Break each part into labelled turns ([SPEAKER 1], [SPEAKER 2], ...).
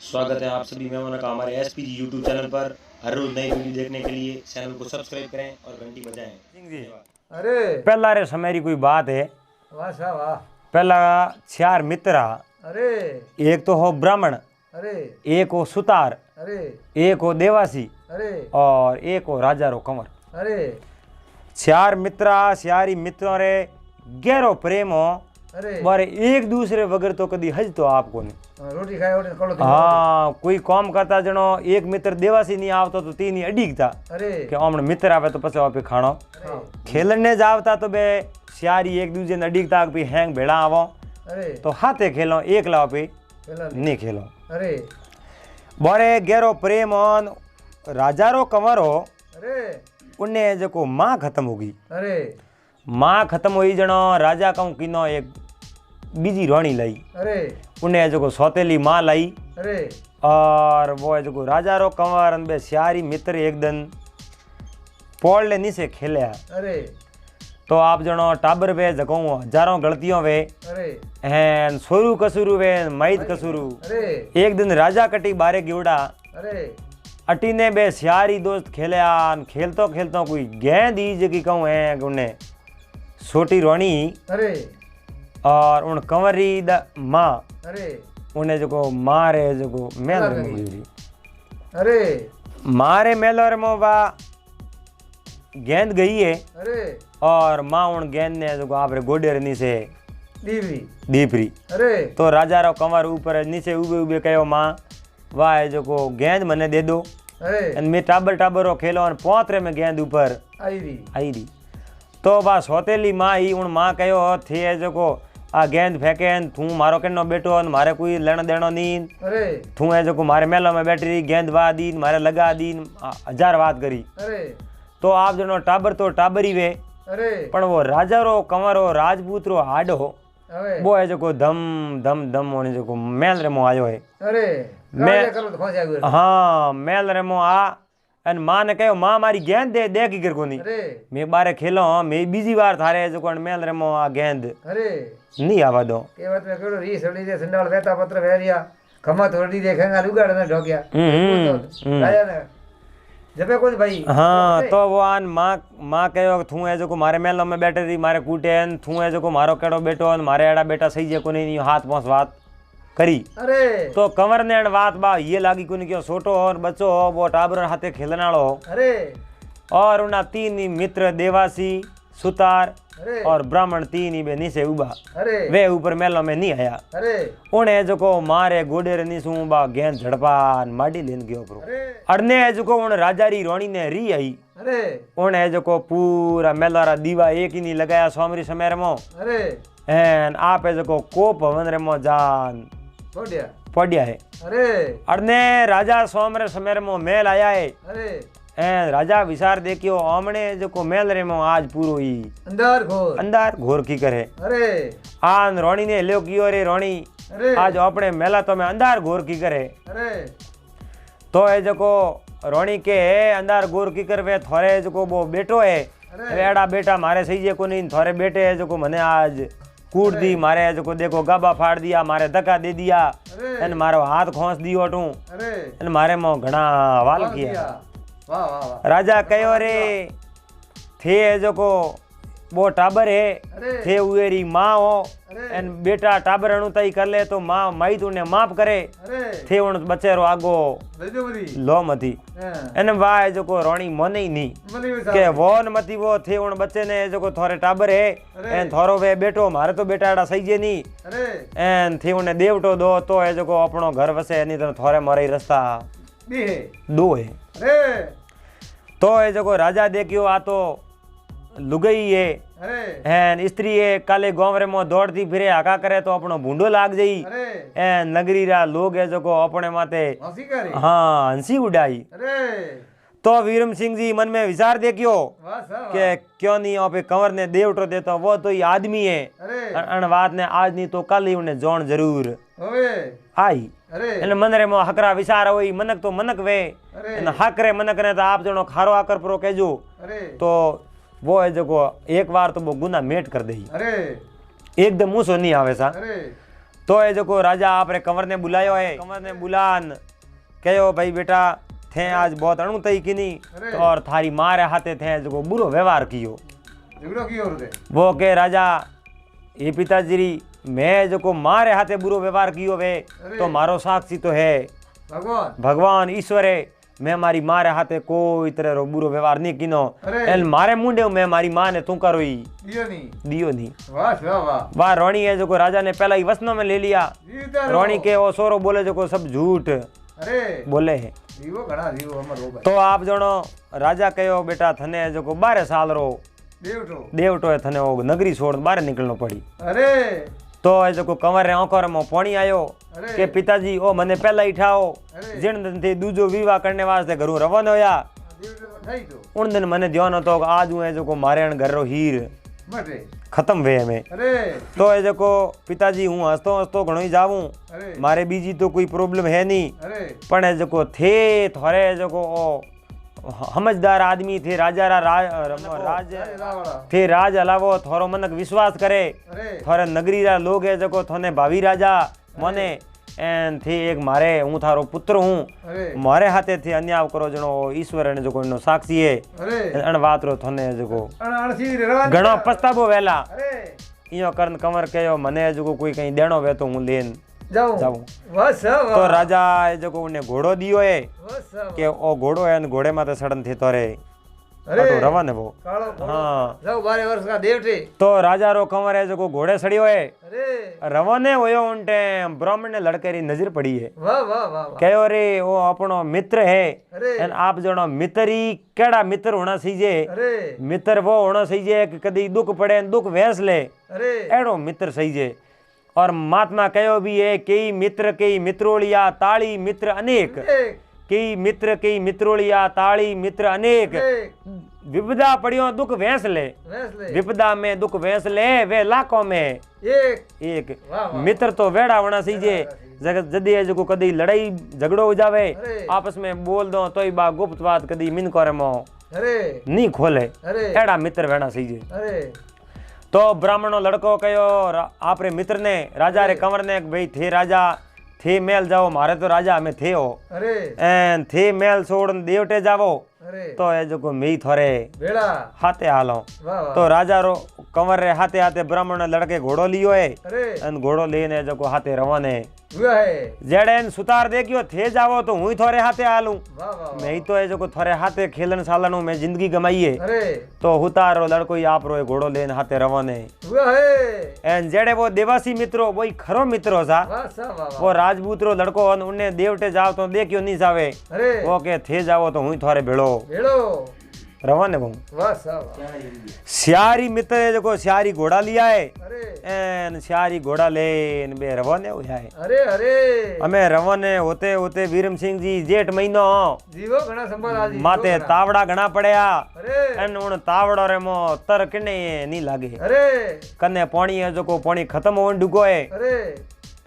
[SPEAKER 1] स्वागत है आप सभी मेहमानों का हमारे एसपीजी यूट्यूब चैनल पर। हर रोज नई वीडियो देखने के लिए चैनल को सब्सक्राइब करें और घंटी बजाएं। सिंह जी,
[SPEAKER 2] अरे
[SPEAKER 3] पहला रे समय कोई बात है।
[SPEAKER 2] वाह साहब वाह।
[SPEAKER 3] पहला 4 मित्र,
[SPEAKER 2] अरे
[SPEAKER 3] एक तो हो ब्राह्मण,
[SPEAKER 2] अरे
[SPEAKER 3] एक हो सुतार,
[SPEAKER 2] अरे
[SPEAKER 3] एक हो देवासी
[SPEAKER 2] अरे
[SPEAKER 3] और एक हो राजा रो कंवर।
[SPEAKER 2] अरे
[SPEAKER 3] 4 मित्रा 4 मित्रों रे गहरो प्रेम हो।
[SPEAKER 2] अरे
[SPEAKER 3] बारे एक दूसरे वगैरह तो कदी हज तो आपको नहीं।
[SPEAKER 2] रोटी खाए उठे कलो
[SPEAKER 3] हाँ, कोई काम करता जनो एक मित्र देवासी नहीं आवतो तो तीन ही अडीक था
[SPEAKER 2] अरे
[SPEAKER 3] कि हमने मित्र आवे तो पछे आपे खाणो। खेलने जावता तो बे सियारी एक दूसरे ने अडीक था कि हैंग भेड़ा आवो
[SPEAKER 2] अरे
[SPEAKER 3] तो हाथे खेलो, एक लाओ पे
[SPEAKER 2] खेला
[SPEAKER 3] नहीं खेलो।
[SPEAKER 2] अरे
[SPEAKER 3] बड़े गहरो प्रेम होन। राजा रो कंवर हो
[SPEAKER 2] अरे
[SPEAKER 3] उन्हें जो माँ खत्म होगी।
[SPEAKER 2] अरे
[SPEAKER 3] माँ खत्म हुई जनो राजा कहूँ किनो एक बीजी रानी लाई।
[SPEAKER 2] अरे
[SPEAKER 3] उन्हें जो सौतेली माँ लाई
[SPEAKER 2] अरे
[SPEAKER 3] और वो है जो राजा रो कंवर बे सियारी मित्र एक दिन पोल ले नीचे खेलिया।
[SPEAKER 2] अरे
[SPEAKER 3] तो आप जनो टाबर वे जगो हजारों गलतियों वे
[SPEAKER 2] अरे
[SPEAKER 3] हैं सोरू कसूरू वे मैद कसूरू।
[SPEAKER 2] अरे
[SPEAKER 3] एक दिन राजा कटी बारे गिवड़ा
[SPEAKER 2] अरे
[SPEAKER 3] अटीने बे सियारी दोस्त खेलिया। खेलतो खेलतो कोई गेंद ही जगी कहूँ है उन्हें छोटी रोनी
[SPEAKER 2] अरे
[SPEAKER 3] और उन कंवरी माँ
[SPEAKER 2] अरे
[SPEAKER 3] उन्हें जो मारे जो मेल
[SPEAKER 2] अरे
[SPEAKER 3] मारे मेलो रे मोबा गेंद गई है
[SPEAKER 2] अरे
[SPEAKER 3] और माँ उन गेंद ने जो आप रे गोडे रे नीचे
[SPEAKER 2] दीवरी
[SPEAKER 3] दीपरी।
[SPEAKER 2] अरे
[SPEAKER 3] तो राजा रो कंवर ऊपर नीचे उबे उबे कहो माँ वाह जो गेंद मने दे दो।
[SPEAKER 2] अरे
[SPEAKER 3] मैं टाबर टाबर खेलो और पोतरे में गेंद ऊपर
[SPEAKER 2] आई री।
[SPEAKER 3] तो बा सौतेली माँ ही उन माँ कहो थे जो आ गेंद फेंके थू मारो केनो बेटो मारे कोई लेना देनो नी।
[SPEAKER 2] अरे
[SPEAKER 3] थू है जो मारे मेलो में बैठी रही गेंद वा दी मारे लगा दी हजार बात करी।
[SPEAKER 2] अरे
[SPEAKER 3] तो आप जनो टाबर तो टाबरी वे
[SPEAKER 2] अरे
[SPEAKER 3] पण वो राजा रो कंवर हो राजपूत रो हाड हो
[SPEAKER 2] अरे
[SPEAKER 3] वो है जो धम धम धम होने जो मेल रेमो आयो है।
[SPEAKER 2] अरे
[SPEAKER 3] मैं
[SPEAKER 2] करो तो खोजा गुर।
[SPEAKER 3] हाँ मेल रेमो आ अन माँ ने कहो माँ मारी गेंद दे दे की कर कोनी।
[SPEAKER 2] अरे
[SPEAKER 3] मैं बारे खेलो मैं बीजी बार थारे जो मेल रेमो आ गेंद
[SPEAKER 2] अरे
[SPEAKER 3] नहीं आवा दो।
[SPEAKER 2] के बात में केड़ो री सड़ी दे संडाल वेता पत्र वेरिया खमा थोड़ी देखेगा लुगाड़ ने ढोकिया राजा ने जबे कोई भाई।
[SPEAKER 3] हाँ तो वो आन माँ कहो थू है जो मारे मेलो में बैठे रही मारे कूटे थू है जो मारो केड़ो बेटो मारे एड़ा बेटा सही जे कोनी नहीं हाथ पांच बात करी।
[SPEAKER 2] अरे
[SPEAKER 3] तो कंवर ने बात बा ये लागी कोनी क्यों छोटो और बच्चो हो वो टाबर हाथे खेलने वालो हो।
[SPEAKER 2] अरे
[SPEAKER 3] और उना तीन ही मित्र देवासी सुतार
[SPEAKER 2] अरे
[SPEAKER 3] और ब्राह्मण तीन ही बे नीचे उबा
[SPEAKER 2] अरे
[SPEAKER 3] वे ऊपर मेलो में नहीं आया।
[SPEAKER 2] अरे
[SPEAKER 3] उन्हें जो को मारे गोडे रे नीसू बा गेंद झड़पान माडी लेन गयो प्रो।
[SPEAKER 2] अरे
[SPEAKER 3] अरने जो को उन राजा री रोणी ने री आई।
[SPEAKER 2] अरे
[SPEAKER 3] उन्हें जो को पूरा मेलारा दीवा एक ही नहीं लगाया सोमरी समेर मो
[SPEAKER 2] अरे
[SPEAKER 3] एन आपे जो को कोप हवन रे मो जान
[SPEAKER 2] छोड़िया
[SPEAKER 3] पड़िया है।
[SPEAKER 2] अरे
[SPEAKER 3] अरने राजा सोमरे समेर मो मेल आया है।
[SPEAKER 2] अरे
[SPEAKER 3] एन राजा विचार देखियो आमने जो को मेल रे मो आज पूरो ही अंदर घोर की करे।
[SPEAKER 2] अरे
[SPEAKER 3] आन रोणी ने लो कियो रे रोणी
[SPEAKER 2] अरे
[SPEAKER 3] आज अपने मेला तो में अंदर घोर की करे।
[SPEAKER 2] अरे
[SPEAKER 3] तो है जो को रोणी के अंदर घोर की करवे थोरे जो को वो बेटो है एड़ा बेटा मारे सही जे को नहीं थोरे बेटे है जो को मने आज कूट दी मारे जो को देखो गाबा फाड़ दिया मारे धक्का दे दिया एन मारो हाथ खोस दियो टू
[SPEAKER 2] अरे
[SPEAKER 3] एन मारे मो घना हवाल किया।
[SPEAKER 2] वाह वाह वाह।
[SPEAKER 3] राजा कहो रे थे जो को वो टाबर है
[SPEAKER 2] अरे
[SPEAKER 3] थे उएरी माँ हो
[SPEAKER 2] अरे
[SPEAKER 3] एन बेटा टाबर अणु तई कर ले तो माँ माई तूने माफ करे
[SPEAKER 2] अरे
[SPEAKER 3] थे उन बच्चे रो आगो
[SPEAKER 2] दजो मरी
[SPEAKER 3] लो मती एन वाह जो को रोणी मोने ही नहीं
[SPEAKER 2] मली
[SPEAKER 3] के वो न मती वो थे उन बच्चे ने जो को थोरे टाबर है एन थोरो वे बेटो मारे तो बेटा एड़ा सही जे नहीं
[SPEAKER 2] अरे
[SPEAKER 3] एन थे उन्हें देवटो दो तो है जो को अपनो घर वसे नहीं तो थोरे मरे रास्ता
[SPEAKER 2] बी है
[SPEAKER 3] दो है।
[SPEAKER 2] अरे
[SPEAKER 3] तो है जो को राजा देखियो आ तो लुगई है
[SPEAKER 2] अरे
[SPEAKER 3] एन स्त्री है काले गांव रे मो दौड़ती फिरे हाका करे तो अपनो भूंडो लाग जाई।
[SPEAKER 2] अरे
[SPEAKER 3] एन नगरी रा लोग है जो को अपने माते
[SPEAKER 2] हंसी करे।
[SPEAKER 3] हाँ हंसी उड़ाई।
[SPEAKER 2] अरे
[SPEAKER 3] तो वीरम सिंह जी मन में विचार देखियो
[SPEAKER 2] वाह साहब
[SPEAKER 3] के क्यों नहीं आप कंवर ने देवटो देता वो तो ये आदमी है
[SPEAKER 2] अरे
[SPEAKER 3] अन बात ने आज नहीं तो कल ही उन्हें जोन जरूर
[SPEAKER 2] होवे
[SPEAKER 3] आई।
[SPEAKER 2] अरे
[SPEAKER 3] इन मन रे मो हकरा विचार होई मनक तो मनक वे
[SPEAKER 2] अरे
[SPEAKER 3] इन हक रे मनक ने तो आप जनो खारो आकर प्रो कहजो
[SPEAKER 2] अरे
[SPEAKER 3] तो वो है जो एक बार तो वो गुना मेट कर दे
[SPEAKER 2] अरे
[SPEAKER 3] एकदम मुँह सो नहीं आवे सा।
[SPEAKER 2] अरे
[SPEAKER 3] तो ये जो राजा आपरे कंवर ने बुलायो है, कंवर ने बुलान कहो भाई बेटा थे आज बहुत अणु तई किनी तो और थारी मारे हाथे थे जो बुरो व्यवहार कियो। वो के राजा ये पिताजी मैं जो मारे हाथे बुरो व्यवहार कियो वे तो मारो साक्षी तो है भगवान ईश्वर है। मैं मारी मारे हाथे कोई तरह रो बुरो व्यवहार नहीं किनो एन मारे मुंडे मैं मारी मां ने तू करो ही दियो नहीं। वाह रोणी है जो राजा ने पहला ही वचनों में ले लिया। रोणी के ओ सोरो बोले जो सब झूठ बोले है। तो आप जनो राजा कहो बेटा थने जो 12 साल रो देवटो है थने वो नगरी छोड़ बाहर निकलना पड़ी। तो जो कंवर आंखों में पानी आयो के पिताजी ओ मने पहला ही ठाओ जिन दिन थी दूजो विवाह करने वास्ते घरों रवाना होया उन दिन मने ध्यान होतो आज हूँ जो मारे घर रो हीर खत्म वे में। तो ये जो पिताजी हूँ हंसतो हंसतो घणो ही जाऊं मारे बीजी तो कोई प्रॉब्लम है नहीं पण जो थे थोड़े जो समझदार आदमी थे राजा राज थे राज अलावो थोरो मनक विश्वास करे थोड़े नगरी रा लोग है जो थोने भावी राजा मने एन थे एक मारे हूँ थारो पुत्र हूँ मारे हाथे थे अन्याय करो जनो ईश्वर ने जो इनो साक्षी है अण बात रो थोने जो घणो पछतावो वेला इयो करन कंवर कहो मने जो कोई कहीं देनो वे तो हूँ लेन जाऊं। तो राजा जो उन्हें घोड़ो दियो है कि ओ घोड़ो है घोड़े माते सड़न थे तोरे तो रवान है वो। हाँ
[SPEAKER 2] जाओ 12 वर्ष का देवटे।
[SPEAKER 3] तो राजा रो कंवर है जो घोड़े सड़ियो है रवाने होयो उनटे ब्राह्मण ने लड़के री नजर पड़ी है।
[SPEAKER 2] वाह वाह वाह
[SPEAKER 3] कहो रे वो अपनो मित्र है एन आप जनो मित्र ही केड़ा मित्र होना चाहिए मित्र वो होना चाहिए कि कदी दुख पड़े दुख वेस ले एड़ो मित्र चाहिए। और महात्मा कहो भी है कई मित्रोलिया ताली मित्र अनेक कई मित्र कई मित्रोलिया ताली मित्र अनेक विपदा पड़ियो दुख वेस ले विपदा में दुख वेस ले वे लाखों में एक मित्र तो वेड़ा होना चाहिए जदी जो कदी लड़ाई झगड़ो हो जावे आपस में बोल दो तो बा गुप्त बात कदी मिन करे मो नहीं खोले एड़ा मित्र वेड़ा चाहिए। तो ब्राह्मणो लड़को कहो आपरे मित्र ने राजा रे कंवर ने भाई थे राजा थे मेल जाओ मारे तो राजा में थे हो एन थे मेल छोड़ देवटे जावो तो ये जो मैं थोड़े हाथे हालो। तो राजा रो कंवर रे हाथे हाथे ब्राह्मण लड़के घोड़ो लियो है एन घोड़ो लेने जो को रवाने जेड़े सुतार देखियो थे जावो तो हुई थोड़े हाथे हालू मैं ही तो है जो थोड़े हाथे खेलन सालनू मैं जिंदगी कमाई है तो हुतारो लड़को ही आप रो घोड़ो लेन हाथे रवाने एन जेड़े वो देवासी मित्रो वही खरो मित्रो सा वो राजपूत रो लड़को उन्हें देवटे जाओ तो देखियो नहीं जावे वो के थे जावो तो हुई थोड़े भेड़ो रवाने वो श्यारी मित्र है जो श्यारी घोड़ा लिया है एन श्यारी घोड़ा लेन बे रवाने हो जाए। हमें रवाने होते होते वीरम सिंह जी जेठ महीनो माते तावड़ा घना पड़या एन उन तावड़ो रे मो तर किने नहीं लागे कने पानी है जो को पानी खत्म होवन डुको है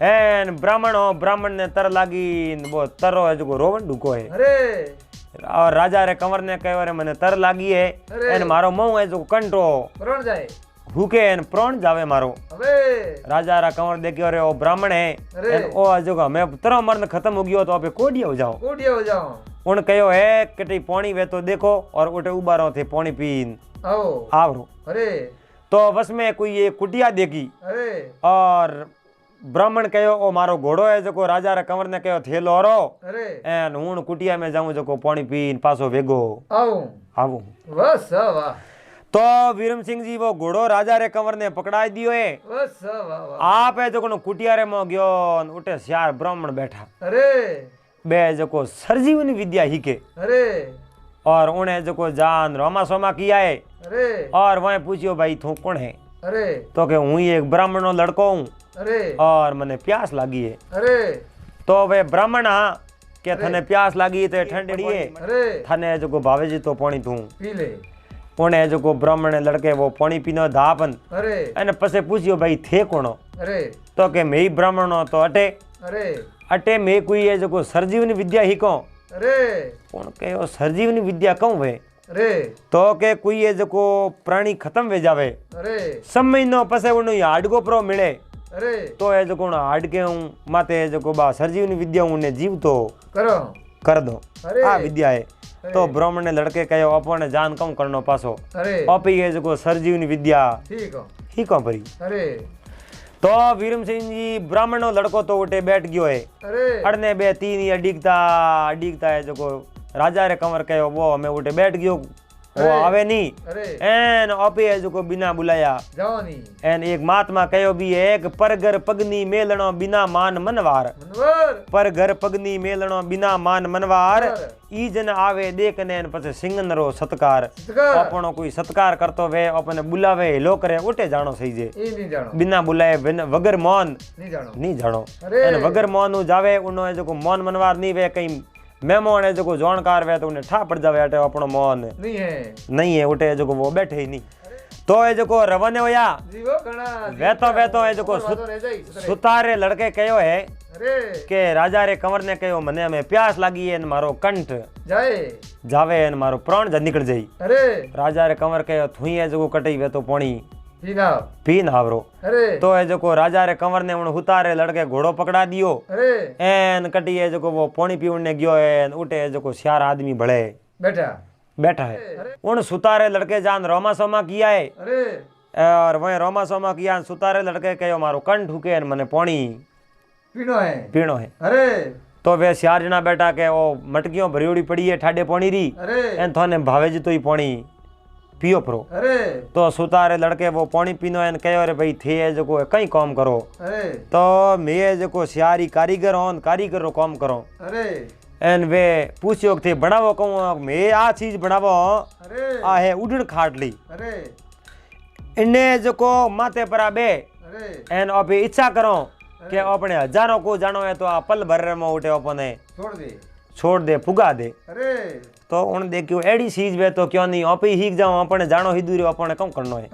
[SPEAKER 3] एन ब्राह्मण ने तर लागी वो तरो है जो को रोवन डुको है। और राजा रे कंवर ने कहो रे मने तर लागी है एन मारो मुंह है जो कंटो
[SPEAKER 2] प्राण जाए
[SPEAKER 3] भूखे एन प्राण जावे मारो। राजा रा कंवर देखियो रे ओ ब्राह्मण है एन ओ जो हमें तरो मरण खत्म हो गयो तो अबे कोडिया हो जाओ उन कहो है कटी पानी वे तो देखो और उठे उबारो थे पानी पीन आवरो तो बस में कोई ये कुटिया देखी और ब्राह्मण कहो ओ मारो घोड़ो है जो राजा रे कंवर ने कहो थेलो रो एन हूं कुटिया में जाऊं जो पानी पीन पासो वेगो आवू
[SPEAKER 2] बस वाह।
[SPEAKER 3] तो वीरम सिंह जी वो घोड़ो राजा रे कंवर ने पकड़ा दियो है
[SPEAKER 2] बस
[SPEAKER 3] आप है जो कुटिया रे मो गयो उठे श्यार ब्राह्मण बैठा बे जो सरजीवनी विद्या हिके और उन्हें जो जान रोमा सोमा किया है और वह पूछियो भाई तू कौन है तो के हूँ एक ब्राह्मणो लड़को हूँ और मने प्यास लगी है। तो वे ब्राह्मण हाँ के थने प्यास लगी तो ठंडी है थने जो भावे जी तो पानी तू पी ले उन्हें जो ब्राह्मण लड़के वो पानी पीनो धापन एने पसे पूछियो भाई थे कोनो तो के मैं ही ब्राह्मण हो तो अटे मैं कोई है जो सरजीवनी विद्या ही को कौन के सरजीवनी विद्या कहूँ वे तो के कोई है जो प्राणी खत्म वे जावे सब महीनो पसे उन्हें हाडगो प्रो मिले
[SPEAKER 2] अरे
[SPEAKER 3] तो ये जो हाडके हूँ माते जो बा सरजीवनी विद्या उन्हें जीव तो
[SPEAKER 2] करो
[SPEAKER 3] कर दो
[SPEAKER 2] अरे
[SPEAKER 3] आ विद्या है तो ब्राह्मण ने लड़के कहो अपने जान कम करनो पासो
[SPEAKER 2] अरे
[SPEAKER 3] आपी ये जो सरजीवनी विद्या
[SPEAKER 2] ठीक हो
[SPEAKER 3] ही कौन परी
[SPEAKER 2] अरे
[SPEAKER 3] तो वीरम सिंह जी ब्राह्मण लड़को तो उठे बैठ गयो है
[SPEAKER 2] अरे
[SPEAKER 3] अड़ने बे तीन या डिगता है जो राजा रे कंवर कहो वो हमें उठे बैठ गयो वो आवे नहीं
[SPEAKER 2] अरे
[SPEAKER 3] एन आपी है जो बिना बुलाया
[SPEAKER 2] जाओ नहीं
[SPEAKER 3] एन एक महात्मा कहो भी है एक पर घर पगनी मेलणो बिना मान मनवार
[SPEAKER 2] मनवर
[SPEAKER 3] पर घर पगनी मेलणो बिना मान मनवार ई जन आवे देखने पछे सिंगन रो सत्कार
[SPEAKER 2] सत्कार
[SPEAKER 3] अपनो कोई सत्कार करतो वे अपने बुलावे हेलो करे उठे जानो सही जे
[SPEAKER 2] ये नहीं जानो
[SPEAKER 3] बिना बुलाए वगर मौन
[SPEAKER 2] नहीं जानो
[SPEAKER 3] अरे एन वगर मौन उ जावे उनो जो मौन मनवार नहीं वे कहीं मेहमान है जो जानकार वे तो उन्हें ठा पड़ जावे अटे अपनो मौन नहीं है उठे जो वो बैठे ही नहीं तो ये जो रवाने होया वे तो है जो सुतारे लड़के कहो है के राजा रे कंवर ने कहो मने में प्यास लागी है मारो कंठ जावे है मारो प्राण जा निकल जाई राजा रे कंवर कहो थुई है जो कटई वे तो पानी पी नावरो तो है जो राजा रे कंवर ने उन हुतारे लड़के घोड़ो पकड़ा दियो एन कटी है जो वो पानी पीवने गयो है उठे है जो सियार आदमी भले बैठा है उन सुतारे लड़के जान रोमा सोमा किया है और वही रोमा सोमा किया सुतारे लड़के कहो मारो कंठ हुके मने पानी पीनो है तो वे सियार जना बैठा के वो मटकियों भरियोड़ी पड़ी है ठाडे पानी री एन थाने भावे जी तो ही पानी पियो प्रो तो सुतारे लड़के वो पानी पीनो एन कहो रे भाई थे जो कई काम करो तो मैं जो सियारी कारीगर हूं कारीगर रो काम करो एन वे पूछियो थे बनावो कहूँ मैं आ चीज बनावो आ है उड़न खाटली इन्ने जो माथे पर बे एन अभी इच्छा करो कि अपने हजारों को जानो है तो आ पल भर में उठे अपने छोड़ दे पुगा दे तो उन देखियो एडी चीज वे तो क्यों नहीं आपे ही जाओ अपने जानो ही दूर अपने कम करनो है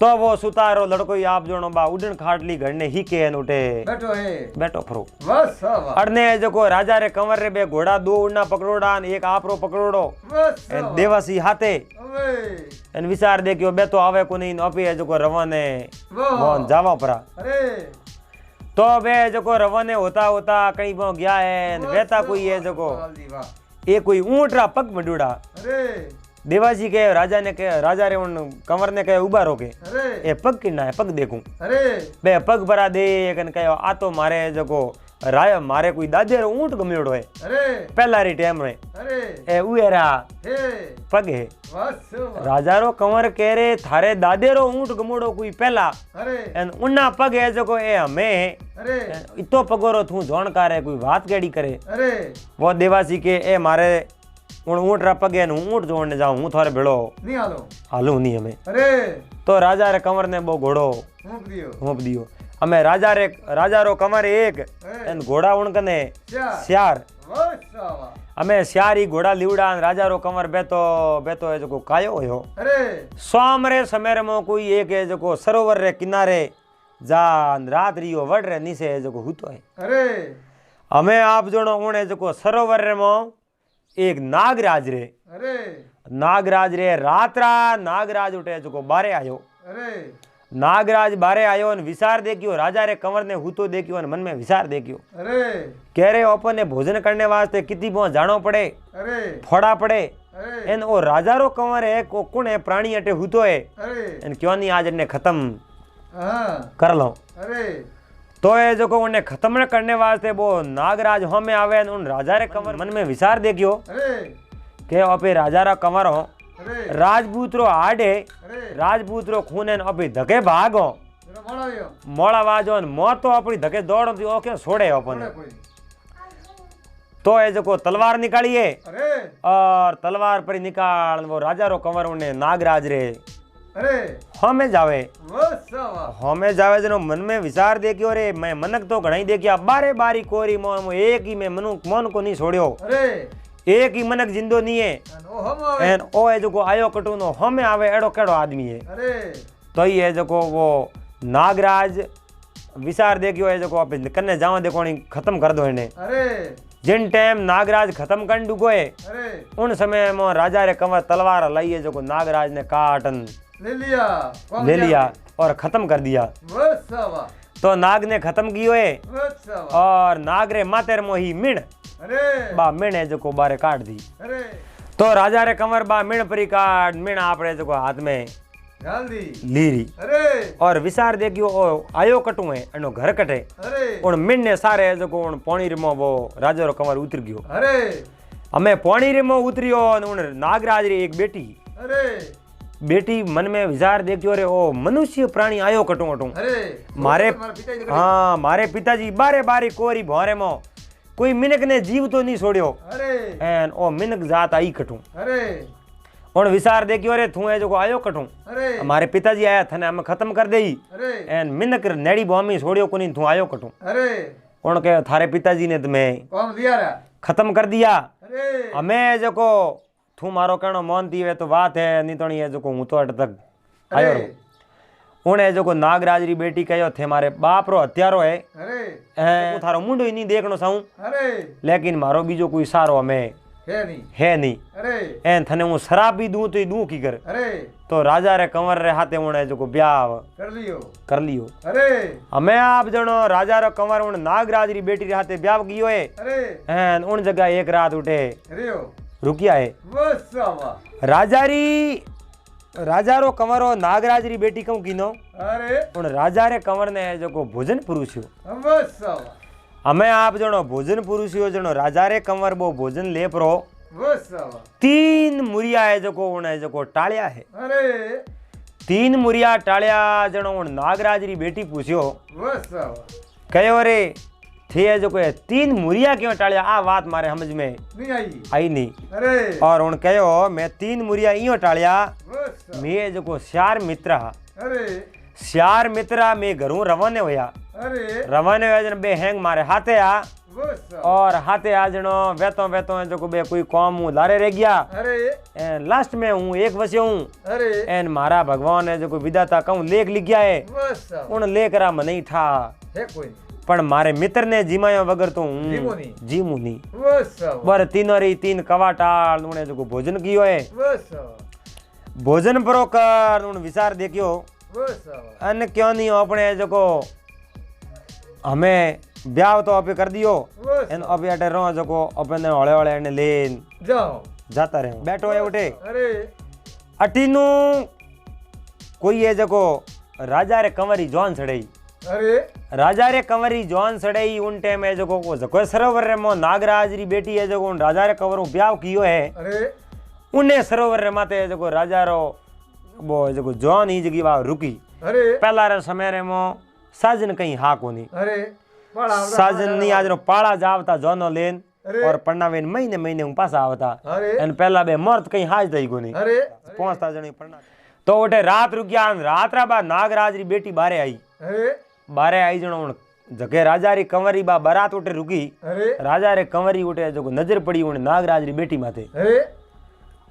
[SPEAKER 3] तो वो सुतारो लड़को आप जोनो बा उड़न खाटली घरने ही के उठे बैठो फरो बस अड़ने जो राजा रे कंवर रे बे घोड़ा दो उड़ना पकड़ोड़ा एक आपरो पकड़ोड़ो देवासी हाथे एन विचार देखियो बे तो आवे को नहीं आपे है जो रवाने वो जावा परा तो बे जो रवाने होता होता कहीं वो गया है वेता कोई है जो ये कोई ऊंट रा पग मडूड़ा देवाजी के राजा ने के राजा रे उन कंवर ने कहे उबा रोके ए पग किन्ना है पग देखूं बे पग भरा दे कन कहे आ तो मारे जको राय मारे कोई दादे रो ऊंट गम्योड़ो है पहला री टाइम रे ए उएरा पग है राजा रो कंवर कह रे थारे दादे रो ऊंट गमोड़ो कोई पहला एन उन्ना पग है जको ए हमें इतो पगोरो थू जानकार है कोई बात केड़ी करे वो देवासी के ए मारे उन ऊंट रा पगे ऊंट जोड़ने जाऊं हूं थारे भेड़ो नहीं हालू नहीं हमें तो राजा रे कंवर ने वो घोड़ो होप दियो हमें राजा रो कंवर एक एन घोड़ा उन कने सियार हमें सियारी घोड़ा लिवड़ा राजा रो कंवर बेतो है जो कायो होयो सोमरे समय मो कोई एक है जो सरोवर रे किनारे जान रात रियो वड रे नीचे है जो हुतो है हमें आप जोनो उन जो सरोवर रे मो एक नागराज रे रात्रा नागराज उठे जो बारे आयो नागराज बारे आयो और विचार देखियो राजा रे कंवर ने हुतो देखियो और मन में विचार देखियो कह रहे अपन ने भोजन करने वास्ते कितनी बहुत जानो पड़े फोड़ा पड़े एन ओ राजा रो कंवर है को कौन है प्राणी अटे हुतो है एन क्यों नहीं आज ने खत्म कर लो तो ये जो उन्हें खत्म न करने वास्ते वो नागराज हमें आवे उन राजा रे कंवर मन में विचार देखियो के अपे राजा रा कंवर हो राजपूत रो हाड है राजपूत रो खून है अभी धके भागो मोड़ा वाजो मौत तो अपनी धके दौड़ ओके छोड़े अपन तो ये जो तलवार निकाली है और तलवार पर निकाल वो राजा रो कंवर उन्हें नागराज रे हमें जावे जनो मन में विचार देखियो रे मैं मनक तो घणाई देखिया बारे बारी कोरी मो एक ही में मन को नहीं छोड़ियो एक ही मनक जिंदो नहीं है एन ओ है जो आयो कटू नो हमें आवे एड़ो केड़ो आदमी है तो ये जो वो नागराज विचार देखियो है जो कन्ने जावा देखो खत्म कर दो इन्हें जिन टाइम नागराज खत्म कर डुगो है उन समय में राजा रे कंवर तलवार लाइए जो नागराज ने काटन ले लिया और खत्म कर दिया तो नाग ने खत्म कियो है
[SPEAKER 2] अच्छा
[SPEAKER 3] और नाग रे मातेर मोही मिण
[SPEAKER 2] अरे
[SPEAKER 3] बा मिण है जो बारे काट दी।
[SPEAKER 2] अरे
[SPEAKER 3] तो राजा रे कंवर बा मिण परी काट मिण आपरे जो हाथ में
[SPEAKER 2] डाल दी
[SPEAKER 3] लीरी
[SPEAKER 2] अरे
[SPEAKER 3] और विचार देखियो ओ आयो कटू है एनो घर कटे
[SPEAKER 2] अरे
[SPEAKER 3] उन मिण ने सारे जो पानी रे मो वो राजा रो कंवर उतर गयो।
[SPEAKER 2] अरे
[SPEAKER 3] हमें पानी रे मो उतरियो उन नागराज री एक बेटी
[SPEAKER 2] अरे
[SPEAKER 3] बेटी मन में विचार देखियो रे ओ मनुष्य प्राणी आयो कटू कटू
[SPEAKER 2] अरे
[SPEAKER 3] मारे
[SPEAKER 2] पिताजी
[SPEAKER 3] हाँ मारे पिताजी बारे बारी कोरी भोरे मो कोई मिनक ने जीव तो नहीं छोड़ियो
[SPEAKER 2] अरे
[SPEAKER 3] एन ओ मिनक जात आई कटू
[SPEAKER 2] अरे
[SPEAKER 3] और विचार देखियो रे तू है जो आयो कटू
[SPEAKER 2] अरे
[SPEAKER 3] हमारे पिताजी आया थने हम खत्म कर देई
[SPEAKER 2] अरे
[SPEAKER 3] एन मिनक नेड़ी बॉमी छोड़ियो कोनी तू आयो कटू
[SPEAKER 2] अरे
[SPEAKER 3] कौन के थारे पिताजी ने तुम्हें
[SPEAKER 2] कौन दिया रा
[SPEAKER 3] खत्म कर दिया
[SPEAKER 2] अरे
[SPEAKER 3] हमें जो को तू मारो कहनो मानती है तो बात है नहीं तो नहीं है जो को हूं तो अट तक आयो
[SPEAKER 2] अरे
[SPEAKER 3] रो उन्हें जो को नागराज री बेटी कहो थे मारे बाप रो हत्यारो है
[SPEAKER 2] अरे
[SPEAKER 3] थारो मुंडो ही नहीं देखनो साऊं
[SPEAKER 2] अरे
[SPEAKER 3] लेकिन मारो बीजो कोई सारो हमें है नहीं
[SPEAKER 2] अरे
[SPEAKER 3] एन थने हूं शराब भी दूं तो ही दूं की कर
[SPEAKER 2] अरे
[SPEAKER 3] तो राजा रे कंवर रे हाथे उन्हें जो को ब्याह कर लियो
[SPEAKER 2] अरे
[SPEAKER 3] हमें आप जनो राजा रो कंवर उन नागराज री बेटी रे हाथे ब्याह कियो है
[SPEAKER 2] अरे
[SPEAKER 3] एन उन जगह एक रात उठे
[SPEAKER 2] अरे
[SPEAKER 3] रुकिया है राजा रो कंवरो नागराज री बेटी कहूं कीनो
[SPEAKER 2] अरे
[SPEAKER 3] उन राजा रे कंवर ने जो को भोजन पुरुषियो हमें आप जनो भोजन पुरुषियो जनो राजा रे कंवर वो भोजन ले परो 3 मुरिया है जो को उन जो को टालिया है
[SPEAKER 2] अरे
[SPEAKER 3] 3 मुरिया टालिया जनो उन नागराज री बेटी पूछियो कहो रे थे जो को 3 मुरिया क्यों टालिया आ बात मारे समझ में
[SPEAKER 2] नहीं
[SPEAKER 3] आई नहीं
[SPEAKER 2] अरे
[SPEAKER 3] और उन कहो मैं 3 मुरिया इयो टालिया मैं जो को श्यार मित्रा
[SPEAKER 2] अरे
[SPEAKER 3] श्यार मित्रा मैं घरों रवाने होया
[SPEAKER 2] अरे
[SPEAKER 3] रवाने होया जन बे हैंग मारे हाथे आ और हाथे आ जनो वेतो वेतो जो को बे कोई काम हूं लारे रह गया
[SPEAKER 2] अरे
[SPEAKER 3] लास्ट में हूं एक वसे हूं
[SPEAKER 2] अरे
[SPEAKER 3] एन मारा भगवान है जो को विदाता कहूं लेख लिख गया है उन लेख रा मन नहीं था
[SPEAKER 2] है कोई
[SPEAKER 3] पण मारे मित्र ने जीमायो वगर तो जीमू नहीं बर तीनों री 3 कवाटाल उन्हें जो को भोजन कियो है भोजन परो कर उन विचार देखियो अन क्यों नहीं अपने जो को हमें ब्याह तो अभी कर दियो एन अभी अटे रो जो को अपने हौले हौले ने लेन
[SPEAKER 2] जाओ
[SPEAKER 3] जाता रहे बैठो है उठे
[SPEAKER 2] अरे
[SPEAKER 3] अटीनु कोई है जो को राजा रे कंवरी जॉन सड़ई
[SPEAKER 2] अरे
[SPEAKER 3] राजा रे कंवरी जॉन सड़ई उन टाइम है जो को जको सरोवर रे मो नागराज री बेटी है जो को राजा रे कंवरो ब्याह कियो है
[SPEAKER 2] अरे
[SPEAKER 3] उन्हें सरोवर रे माते जो को राजा रो वो जो को जॉन ही जगी वा रुकी
[SPEAKER 2] अरे
[SPEAKER 3] पहला रे समय रे मो साजन कहीं हा कोनी
[SPEAKER 2] अरे
[SPEAKER 3] साजन नहीं आज रो पाड़ा जावता जोनो लेन और पन्नावेन महीने महीने हूं पास आवता एन पहला बे मर्द कहीं हाज दई कोनी
[SPEAKER 2] अरे
[SPEAKER 3] पहुंचता जणी पन्ना तो उठे रात रुकिया रात रा बाद नागराज री बेटी बारे आई
[SPEAKER 2] अरे
[SPEAKER 3] बारे आई जणो जगे राजा री कंवरी बा बारात उठे रुकी
[SPEAKER 2] अरे
[SPEAKER 3] राजा रे कंवरी उठे जो नजर पड़ी उन नागराज री बेटी माथे
[SPEAKER 2] अरे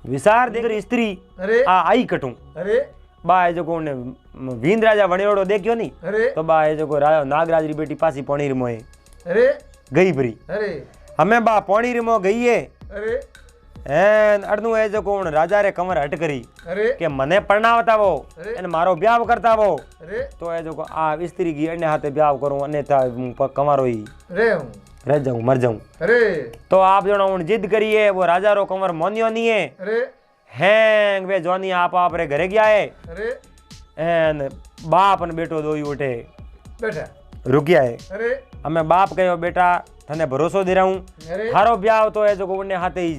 [SPEAKER 3] विसार देख स्त्री
[SPEAKER 2] अरे
[SPEAKER 3] आ आई कटू
[SPEAKER 2] अरे
[SPEAKER 3] बा जो को ने वींद राजा वणियोड़ो देखियो नी
[SPEAKER 2] अरे
[SPEAKER 3] तो बा जो को नागराज री बेटी पासी पानी रे मोए
[SPEAKER 2] अरे
[SPEAKER 3] गई भरी
[SPEAKER 2] अरे
[SPEAKER 3] हमें बा पानी रे मो गई है
[SPEAKER 2] अरे
[SPEAKER 3] एन अडनु है जो को राजा रे कंवर हट करी
[SPEAKER 2] अरे
[SPEAKER 3] के मने परणावता वो एन मारो ब्याह करता वो
[SPEAKER 2] अरे
[SPEAKER 3] तो है जो को आ स्त्री की अन्य हाथे ब्याह करूं अन्यथा कंवारो ही रह जाऊं मर जाऊं
[SPEAKER 2] अरे
[SPEAKER 3] तो आप जणो उन जिद करिए वो राजा रो कंवर मोनियो नहीं है
[SPEAKER 2] अरे
[SPEAKER 3] हैंग वे जोनी आप रे घरे गया है
[SPEAKER 2] अरे
[SPEAKER 3] एन बाप ने बेटो दोई उठे
[SPEAKER 2] बेटा
[SPEAKER 3] रुकिया है
[SPEAKER 2] अरे
[SPEAKER 3] हमें बाप कहो बेटा थने भरोसो दे रहा हूं थारो ब्याह तो है जो को उन्ने हाथे ही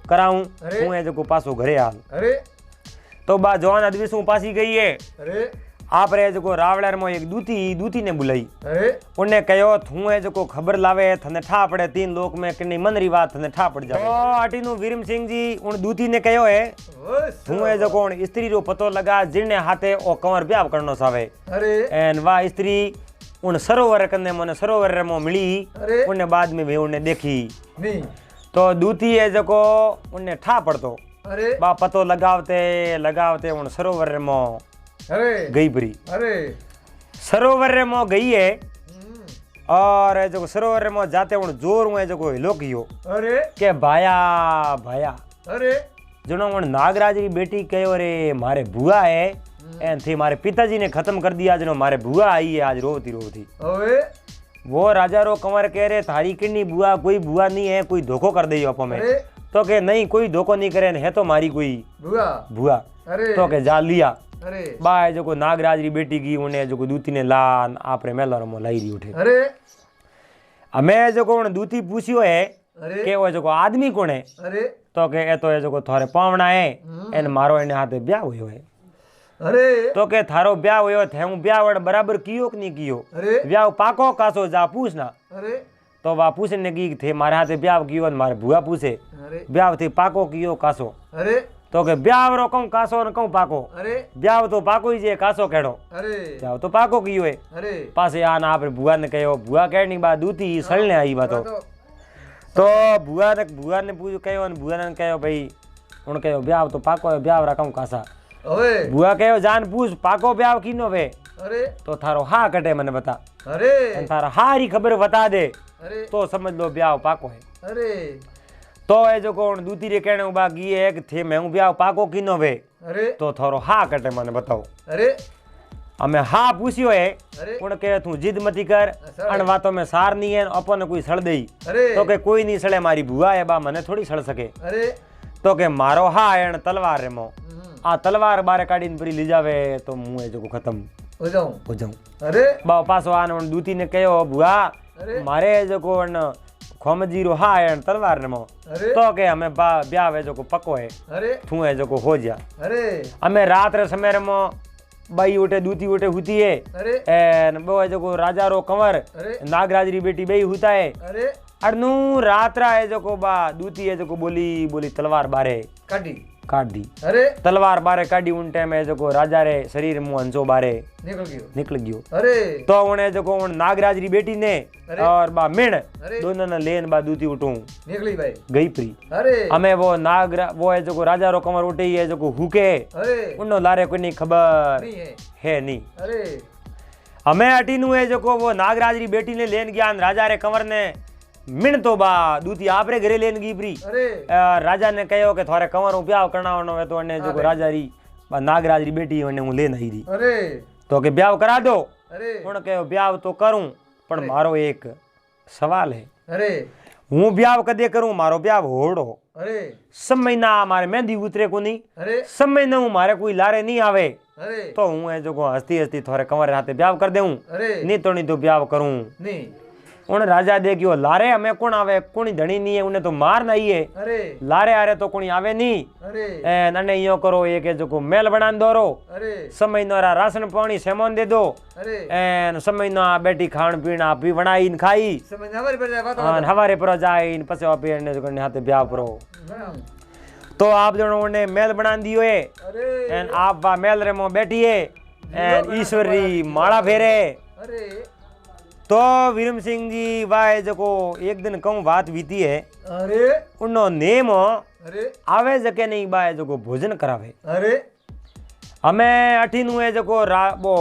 [SPEAKER 3] कराऊं तू है जो को पासो घरे हाल
[SPEAKER 2] अरे
[SPEAKER 3] तो बा जवान आदमी सु पासी गई है
[SPEAKER 2] अरे
[SPEAKER 3] आप रे जो को रावलर में एक दूती ने बुलाई
[SPEAKER 2] अरे
[SPEAKER 3] उन्ने कहो तू है जो को खबर लावे थने ठा पड़े 3 लोक में किन्नी मनरी बात थने ठा पड़ जावे तो अटीनु वीरम सिंह जी उन दूती ने कहो है तू है जो को स्त्री रो पतो लगा जिने हाथे ओ कंवर ब्याह करनो सावे
[SPEAKER 2] अरे
[SPEAKER 3] एन वा स्त्री उन सरोवर कने मोने सरोवर रे मो मिली उन्ने बाद में वे उन्ने देखी
[SPEAKER 2] नहीं
[SPEAKER 3] तो दूती है जो को उन्ने ठा पड़तो
[SPEAKER 2] अरे
[SPEAKER 3] बा पतो लगावते उन सरोवर रे मो
[SPEAKER 2] अरे
[SPEAKER 3] गई भरी
[SPEAKER 2] अरे
[SPEAKER 3] सरोवर रे मो गई है और जो सरोवर रे मो जाते उन जोर हुए जो को हिलो कियो
[SPEAKER 2] अरे
[SPEAKER 3] के भाया भाया
[SPEAKER 2] अरे
[SPEAKER 3] जनो उन नागराज री बेटी कहो रे मारे बुआ है एन थी मारे पिताजी ने खत्म कर दिया जनो मारे बुआ आई है आज रोती रोती।
[SPEAKER 2] ओए
[SPEAKER 3] वो राजा रो कंवर कह रहे थारी किन्नी बुआ कोई बुआ नहीं है कोई धोखो कर दे अपो में।
[SPEAKER 2] अरे
[SPEAKER 3] तो के नहीं कोई धोखो नहीं करे है तो मारी कोई
[SPEAKER 2] बुआ
[SPEAKER 3] बुआ।
[SPEAKER 2] अरे
[SPEAKER 3] तो के जा लिया
[SPEAKER 2] अरे
[SPEAKER 3] बाय जो नागराज री बेटी की उन्हें जो दूती ने लान आपरे मेलर में लाई री उठे।
[SPEAKER 2] अरे
[SPEAKER 3] हमें जो उन दूती पूछियो है
[SPEAKER 2] अरे
[SPEAKER 3] के वो जो आदमी कौन है।
[SPEAKER 2] अरे
[SPEAKER 3] तो के ए तो ये जो थारे पावना है एन मारो एने हाथे ब्याह हुयो है।
[SPEAKER 2] अरे
[SPEAKER 3] तो के थारो ब्याह हुयो थे हूं ब्याह वड़ बराबर कियो कि नहीं कियो।
[SPEAKER 2] अरे
[SPEAKER 3] ब्याह पाको कासो जा पूछना।
[SPEAKER 2] अरे
[SPEAKER 3] तो वा पूछने की थे मारे हाथे ब्याह कियो न मारे बुआ पूछे
[SPEAKER 2] अरे
[SPEAKER 3] ब्याह थी पाको कियो कासो।
[SPEAKER 2] अरे
[SPEAKER 3] तो के ब्याह रो कहूं कासो न कहूं पाको।
[SPEAKER 2] अरे
[SPEAKER 3] ब्याह तो पाको ही जे कासो केड़ो
[SPEAKER 2] अरे
[SPEAKER 3] ब्याह तो पाको कियो है।
[SPEAKER 2] अरे
[SPEAKER 3] पासे आना आप बुआ ने कहो बुआ कहनी बात दूती सड़ने आई बात तो बुआ ने पूछ कहो बुआ ने कहो भाई उन कहो ब्याह तो पाको है ब्याह रखूं कासा।
[SPEAKER 2] ओए
[SPEAKER 3] बुआ कहो जान पूछ पाको ब्याह किनो वे।
[SPEAKER 2] अरे
[SPEAKER 3] तो थारो हा कटे मने बता
[SPEAKER 2] अरे
[SPEAKER 3] थारा हारी खबर बता दे
[SPEAKER 2] अरे
[SPEAKER 3] तो समझ लो ब्याह पाको है।
[SPEAKER 2] अरे
[SPEAKER 3] तो ये जो कौन दूती रे कहने बाकी ये एक थे मैं ब्याह पाको किनो वे।
[SPEAKER 2] अरे
[SPEAKER 3] तो थारो हा कटे मने बताओ।
[SPEAKER 2] अरे
[SPEAKER 3] हमें हा पूछियो है
[SPEAKER 2] अरे
[SPEAKER 3] उन कहे तू जिद मती कर अन बातों में सार नहीं है अपन कोई सड़ दई।
[SPEAKER 2] अरे
[SPEAKER 3] तो के कोई नहीं सड़े मारी बुआ है बा मने थोड़ी सड़ सके।
[SPEAKER 2] अरे
[SPEAKER 3] तो के मारो हा एन तलवार रे मो आ तलवार बारे काढ़ी परी ली जावे तो मुंह जो खत्म
[SPEAKER 2] हो जाऊं
[SPEAKER 3] हो जाऊं।
[SPEAKER 2] अरे
[SPEAKER 3] बा पासो आन दूती ने कहो बुआ
[SPEAKER 2] अरे
[SPEAKER 3] मारे जो खोमजी रो हा एन तलवार रे मो।
[SPEAKER 2] अरे
[SPEAKER 3] तो के हमें ब्याह वे जो पक्को है
[SPEAKER 2] अरे
[SPEAKER 3] तू है जो हो जा।
[SPEAKER 2] अरे
[SPEAKER 3] हमें रात रे समय रे मो बाई उठे दूती उठे हुती है
[SPEAKER 2] अरे
[SPEAKER 3] एन वो जो राजा रो कंवर
[SPEAKER 2] अरे
[SPEAKER 3] नागराज री बेटी बेई हुता है
[SPEAKER 2] अरे
[SPEAKER 3] अड़नू रात्रा है जो बा दूती है जो बोली बोली तलवार बारे
[SPEAKER 2] काटी
[SPEAKER 3] काट दी।
[SPEAKER 2] अरे
[SPEAKER 3] तलवार बारे काटी उन टाइम है जो राजा रे शरीर मुंह हंसो बारे
[SPEAKER 2] निकल गयो।
[SPEAKER 3] गयो।
[SPEAKER 2] अरे
[SPEAKER 3] तो उन्हें जो उन नागराज री बेटी ने
[SPEAKER 2] अरे
[SPEAKER 3] और बा मिण
[SPEAKER 2] अरे
[SPEAKER 3] दोनों ने लेन बा दूती उठूं
[SPEAKER 2] निकली भाई
[SPEAKER 3] गई प्री।
[SPEAKER 2] अरे
[SPEAKER 3] हमें वो वो है जो राजा रो कमर उठे ही है जो हुके
[SPEAKER 2] अरे
[SPEAKER 3] उन्नो लारे कोई नहीं खबर
[SPEAKER 2] नहीं
[SPEAKER 3] है नहीं।
[SPEAKER 2] अरे
[SPEAKER 3] हमें अटीनु है जो वो नागराज री बेटी ने लेन गया राजा रे कंवर ने मिण तो बा दूती आप रे घरे लेन गई प्री।
[SPEAKER 2] अरे
[SPEAKER 3] राजा ने कहो कि थारे कंवर ब्याह करना होनो है तो अने जो राजा री बा नागराज री बेटी अने हूं लेन आई री
[SPEAKER 2] अरे
[SPEAKER 3] तो के ब्याह करा दो।
[SPEAKER 2] अरे
[SPEAKER 3] उन कहो ब्याह तो करूं पर मारो एक सवाल है
[SPEAKER 2] अरे
[SPEAKER 3] हूं ब्याह कदे करूं मारो ब्याह होड़ो
[SPEAKER 2] अरे
[SPEAKER 3] सब महीना मारे मेहंदी उतरे को नहीं
[SPEAKER 2] अरे
[SPEAKER 3] सब महीना हूं मारे कोई लारे नहीं आवे
[SPEAKER 2] अरे
[SPEAKER 3] तो हूं है जो हस्ती हस्ती थोड़े कंवर हाथे ब्याह कर देऊं
[SPEAKER 2] अरे
[SPEAKER 3] नहीं तो ब्याह करूं
[SPEAKER 2] नहीं।
[SPEAKER 3] उन राजा देखियो लारे हमें कौन आवे कोनी धनी नहीं है उन्हें तो मार नहीं है
[SPEAKER 2] अरे
[SPEAKER 3] लारे आरे तो कोनी आवे नहीं।
[SPEAKER 2] अरे
[SPEAKER 3] एन अने यो करो ये के जो मेल बना दोरो
[SPEAKER 2] अरे
[SPEAKER 3] समय नोरा राशन पानी सेमोन दे दो
[SPEAKER 2] अरे
[SPEAKER 3] एन समय ना बेटी खाण पीण आप भी बनाई न खाई
[SPEAKER 2] समझ हमारी पर जाए बात
[SPEAKER 3] अन हवारे पर जाई न पसे आप ने जो हाथे ब्याह करो। तो आप जो ने मेल बना दियो है
[SPEAKER 2] अरे
[SPEAKER 3] एन आप वा मेल रे मो बैठी है एन ईश्वरी माला फेरे।
[SPEAKER 2] अरे
[SPEAKER 3] तो वीरम सिंह जी वाह जो एक दिन कहूँ बात बीती है
[SPEAKER 2] अरे
[SPEAKER 3] उन्नो नेम
[SPEAKER 2] अरे
[SPEAKER 3] आवे जके नहीं बाय जो भोजन करावे।
[SPEAKER 2] अरे
[SPEAKER 3] हमें अठीन हुए जो वो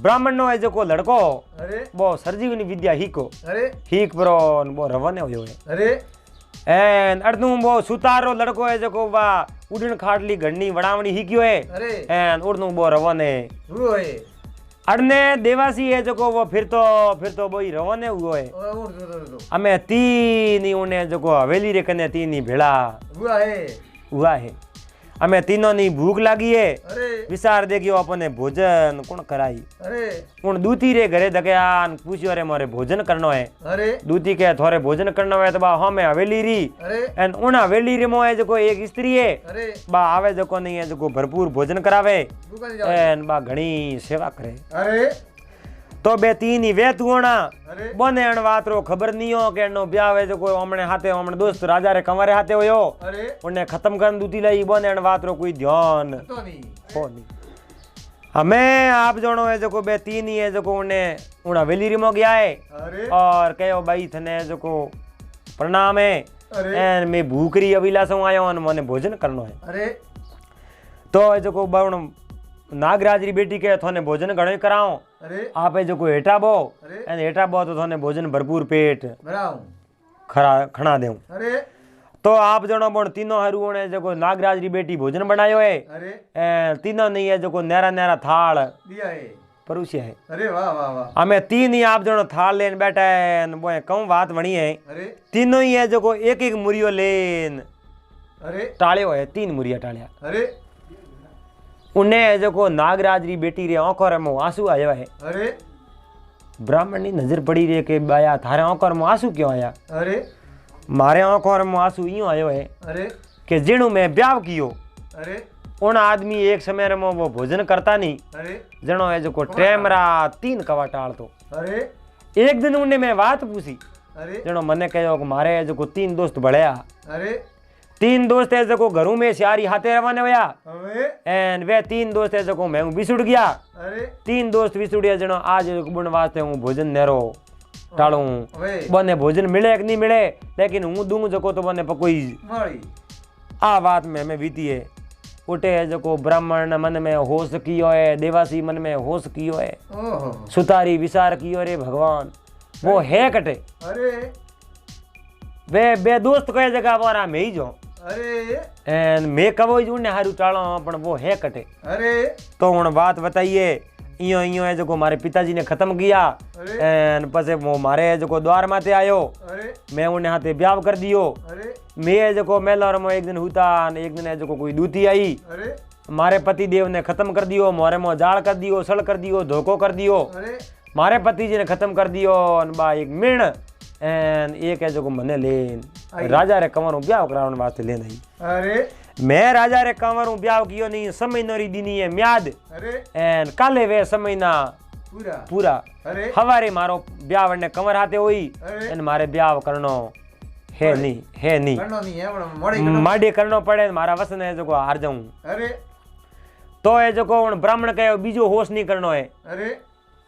[SPEAKER 3] ब्राह्मण नो है जो लड़को
[SPEAKER 2] अरे
[SPEAKER 3] वो सरजीवनी विद्या हीको
[SPEAKER 2] अरे
[SPEAKER 3] हीक परो वो रवाने हुयो है
[SPEAKER 2] अरे
[SPEAKER 3] एन अर्दू वो सुतारो लड़को है जो वा उड़न खाटली घड़नी वड़ावणी हीक्यो है
[SPEAKER 2] अरे
[SPEAKER 3] एन उड़नू वो रवाने
[SPEAKER 2] वो है
[SPEAKER 3] अड़ने देवासी है जो वो फिर तो वही रवाने हुओ है। हमें तीन ही उन्हें जो हवेली रे कने तीन ही भेड़ा हुआ है हमें तीनों नी भूख लगी है।
[SPEAKER 2] अरे
[SPEAKER 3] विचार देखियो अपने भोजन कौन कराई।
[SPEAKER 2] अरे
[SPEAKER 3] उन दूती रे घरे दगयान पूछियो रे मोरे भोजन करनो है।
[SPEAKER 2] अरे
[SPEAKER 3] दूती के थोरे भोजन करनो है तो बा हमें हवेली री
[SPEAKER 2] अरे
[SPEAKER 3] एन उन हवेली रे मोए जो एक स्त्री है
[SPEAKER 2] अरे
[SPEAKER 3] बा आवे जो नहीं है जो भरपूर भोजन करावे एन बा घणी सेवा करे।
[SPEAKER 2] अरे
[SPEAKER 3] तो बे तीन ही वेत होना
[SPEAKER 2] अरे
[SPEAKER 3] बने अण बात रो खबर नहीं हो के नो ब्याह है जो कोई हमने हाथे हमने दोस्त राजा रे कंवरे हाथे होयो
[SPEAKER 2] अरे
[SPEAKER 3] उन्हें खत्म कर दूती लाई बने अण बात रो कोई ध्यान
[SPEAKER 2] तो नहीं
[SPEAKER 3] हो नहीं। हमें आप जोनो है जो बे तीन ही है जो उन्हें उन हवेली रिमो गया है
[SPEAKER 2] अरे
[SPEAKER 3] और कहो भाई थने जो प्रणाम है
[SPEAKER 2] अरे
[SPEAKER 3] एन मैं भूखरी अभिलाषों आयो और मने भोजन करनो है।
[SPEAKER 2] अरे
[SPEAKER 3] तो जो बावण नागराज री बेटी के थोने भोजन घणो कराओ
[SPEAKER 2] अरे
[SPEAKER 3] आप जो हेठा बो
[SPEAKER 2] अरे
[SPEAKER 3] एन हेठा बो तो थोने भोजन भरपूर पेट
[SPEAKER 2] बनाऊं
[SPEAKER 3] खरा खणा देऊं।
[SPEAKER 2] अरे
[SPEAKER 3] तो आप जणो पण तीनों हरू ने जको नागराज री बेटी भोजन बनायो है
[SPEAKER 2] अरे
[SPEAKER 3] ए तीनों नहीं है जको नेरा नेरा थाल
[SPEAKER 2] दिया है
[SPEAKER 3] परोसिया है।
[SPEAKER 2] अरे वाह वाह वाह
[SPEAKER 3] हमें तीन ही आप जणो थाल लेन बैठा है न वो कहूं बात बनी है
[SPEAKER 2] अरे
[SPEAKER 3] तीनों ही है जको एक एक मुरियो लेन
[SPEAKER 2] अरे
[SPEAKER 3] टाळ्यो है 3 मुरिया टाळ्या
[SPEAKER 2] अरे
[SPEAKER 3] उन्हें जको नागराज री बेटी रे आंखों में आंसू आया है।
[SPEAKER 2] अरे
[SPEAKER 3] ब्राह्मण नी नजर पड़ी रे के बाया थारे आंखों में आंसू क्यों आया?
[SPEAKER 2] अरे
[SPEAKER 3] मारे आंखों में आंसू यूं आयो है
[SPEAKER 2] अरे
[SPEAKER 3] कि जिणु मैं ब्याह कियो
[SPEAKER 2] अरे
[SPEAKER 3] उन आदमी एक समय में वो भोजन करता नहीं
[SPEAKER 2] अरे
[SPEAKER 3] जनो है जो टेमरा 3 कवा टाल तो
[SPEAKER 2] अरे
[SPEAKER 3] एक दिन उन्हें मैं बात पूछी
[SPEAKER 2] अरे
[SPEAKER 3] जनो मने कहो कि मारे है जो 3 दोस्त बढ़िया
[SPEAKER 2] अरे
[SPEAKER 3] 3 दोस्त है जो घरों में सियारी हाथे रवाने होया
[SPEAKER 2] अरे
[SPEAKER 3] एंड वे 3 दोस्त है जो मैं बिछुड़ गया
[SPEAKER 2] अरे
[SPEAKER 3] 3 दोस्त बिछुड़िया जनो आज बुण वास्ते हूँ भोजन नेरो टालू
[SPEAKER 2] अरे
[SPEAKER 3] बने भोजन मिले कि नहीं मिले लेकिन हूँ दूं जको तो बने पकोई
[SPEAKER 2] मारी
[SPEAKER 3] आ बात में हमें बीती है उठे है जको ब्राह्मण मन में होश कियो है देवासी मन में होश कियो है
[SPEAKER 2] ओहो
[SPEAKER 3] सुतारी विचार कियो रे भगवान वो है कटे
[SPEAKER 2] अरे
[SPEAKER 3] वे बे दोस्त कहे जगह वारा में ही जो
[SPEAKER 2] अरे
[SPEAKER 3] एंड मैं कबो ही उन्हें हारू टालो पण वो है कटे
[SPEAKER 2] अरे
[SPEAKER 3] तो हुन बात बताइए इयो इयो है जो मारे पिताजी ने खत्म किया
[SPEAKER 2] अरे
[SPEAKER 3] एंड पसे वो मारे जो द्वार माते आयो
[SPEAKER 2] अरे
[SPEAKER 3] मैं उन्हें हाथे ब्याह कर दियो
[SPEAKER 2] अरे
[SPEAKER 3] मैं जो मेलर में एक दिन हुता एक दिन जो कोई दूती आई
[SPEAKER 2] अरे
[SPEAKER 3] मारे पति देव ने खत्म कर दियो मोरे मो जाल कर दियो सड़ कर दियो धोखो कर दियो
[SPEAKER 2] अरे
[SPEAKER 3] मारे पति जी ने खत्म कर दियो बा एक मिण एंड एक है जो मने लेन राजा रे कंवर ब्याह करावन वास्ते लेन आई
[SPEAKER 2] अरे
[SPEAKER 3] मैं राजा रे कंवर ब्याह कियो नहीं समय नरी दिनी है म्याद
[SPEAKER 2] अरे
[SPEAKER 3] एंड काले वे समय ना
[SPEAKER 2] पूरा
[SPEAKER 3] पूरा
[SPEAKER 2] अरे
[SPEAKER 3] हवारे मारो ब्याह ने कंवर हाथे हुई
[SPEAKER 2] अरे
[SPEAKER 3] एंड मारे ब्याह करनो है नहीं
[SPEAKER 2] करनो नहीं है पण मोड़ी करनो
[SPEAKER 3] माडे करनो पड़े मारा वसन है जो हार जाऊं
[SPEAKER 2] अरे
[SPEAKER 3] तो है जो ब्राह्मण कहे बीजो होश नहीं करनो है
[SPEAKER 2] अरे